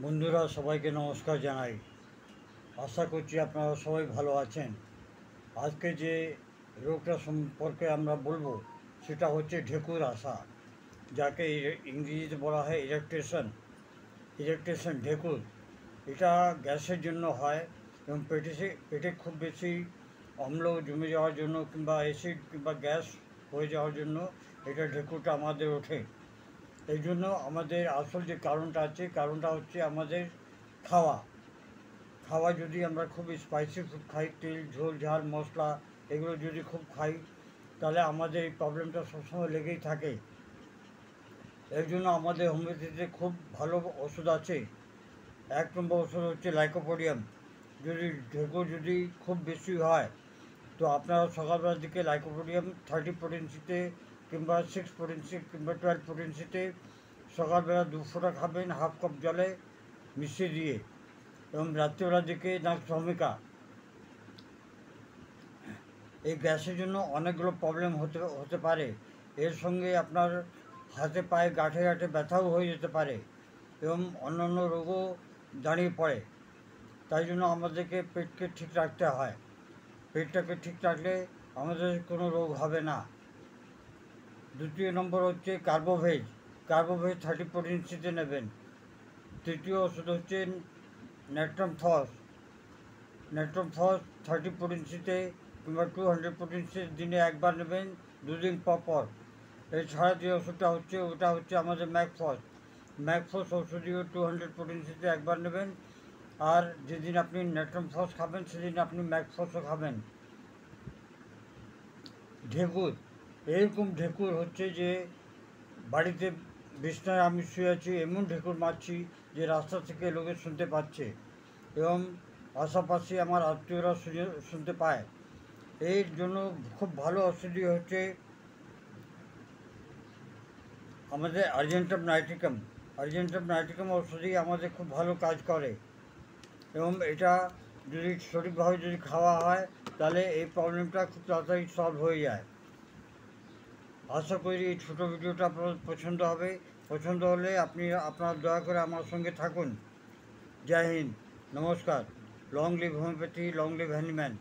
বন্ধুরা সবাইকে নমস্কার জানাই। আশা করছি আপনারা সবাই ভালো আছেন। আজকে যে রোগটা সম্পর্কে আমরা বলবো সেটা হচ্ছে ঢেকুর আসা, যাকে ইংরেজিতে বলা হয় ইরেকটেশন ঢেকুর। এটা গ্যাসের জন্য হয় এবং পেটে খুব বেশি অম্ল জমে যাওয়ার জন্য কিংবা অ্যাসিড কিংবা গ্যাস হয়ে যাওয়ার জন্য এটা ঢেকুরটা আমাদের ওঠে। এই জন্য আমাদের আসল যে কারণটা আছে, কারণটা হচ্ছে আমাদের খাওয়া খাওয়া যদি আমরা খুব স্পাইসি ফুড খাই, তেল ঝোল ঝাল মশলা এগুলো যদি খুব খাই, তাহলে আমাদের এই প্রবলেমটা সবসময় লেগেই থাকে। এর জন্য আমাদের হোমিওপ্যাথিতে খুব ভালো ওষুধ আছে। 1 নম্বর ওষুধ হচ্ছে লাইকোপোডিয়াম। যদি খুব বেশি হয় তো আপনারা সকালবেলার দিকে লাইকোপোডিয়াম 30 পোটেন্সিতে কিংবা 6 পোটেন্সি কিংবা 12 পোটেন্সিতে সকালবেলা 2 ফোঁটা খাবেন, হাফ কাপ জলে মিশিয়ে দিয়ে। এবং রাত্রিবেলার দিকে নাক্সভমিকা। এই গ্যাসের জন্য অনেকগুলো প্রবলেম হতে পারে। এর সঙ্গে আপনার হাতে পায়ে গাঁঠে গাঁঠে ব্যথাও হয়ে যেতে পারে এবং অন্যান্য রোগও দাঁড়িয়ে পড়ে। তাই জন্য আমাদেরকে পেটকে ঠিক রাখতে হয়। পেটটাকে ঠিক রাখলে আমাদের কোনো রোগ হবে না। 2 নম্বর হচ্ছে কার্বোভেজ। 30 পোটেন্সিতে নেবেন। 3য় ওষুধ হচ্ছে নেট্রমফস। 30 পোটেন্সিতে কিংবা 200 পোটেন্সিতে দিনে একবার নেবেন, 2 দিন পর। এছাড়া যে ওষুধটা হচ্ছে ওটা হচ্ছে আমাদের ম্যাকফস ওষুধীয় 200 পোটেন্সিতে একবার নেবেন। আর যেদিন আপনি নেট্রমফস খাবেন সেদিন আপনি ম্যাকফসও খাবেন। ঢেকুর, এরকম ঢেকুর হচ্ছে যে বাড়িতে বিছনায় আমি শুয়ে আছি, এমন ঢেকুর মারছি যে রাস্তা থেকে লোকে শুনতে পাচ্ছে এবং পাশাপাশি আমার আত্মীয়রা শুনতে পায়। এর জন্য খুব ভালো ওষুধই হচ্ছে আমাদের আর্জেন্টাম ওষুধই আমাদের খুব ভালো কাজ করে এবং এটা যদি সঠিকভাবে যদি খাওয়া হয় তাহলে এই প্রবলেমটা খুব তাড়াতাড়ি সলভ হয়ে যায়। আশা করি এই ছোটো ভিডিওটা আপনার পছন্দ হবে। পছন্দ হলে আপনারা দয়া করে আমার সঙ্গে থাকুন। জয় হিন্দ, নমস্কার। Long live homeopathy, long live Hahnemann.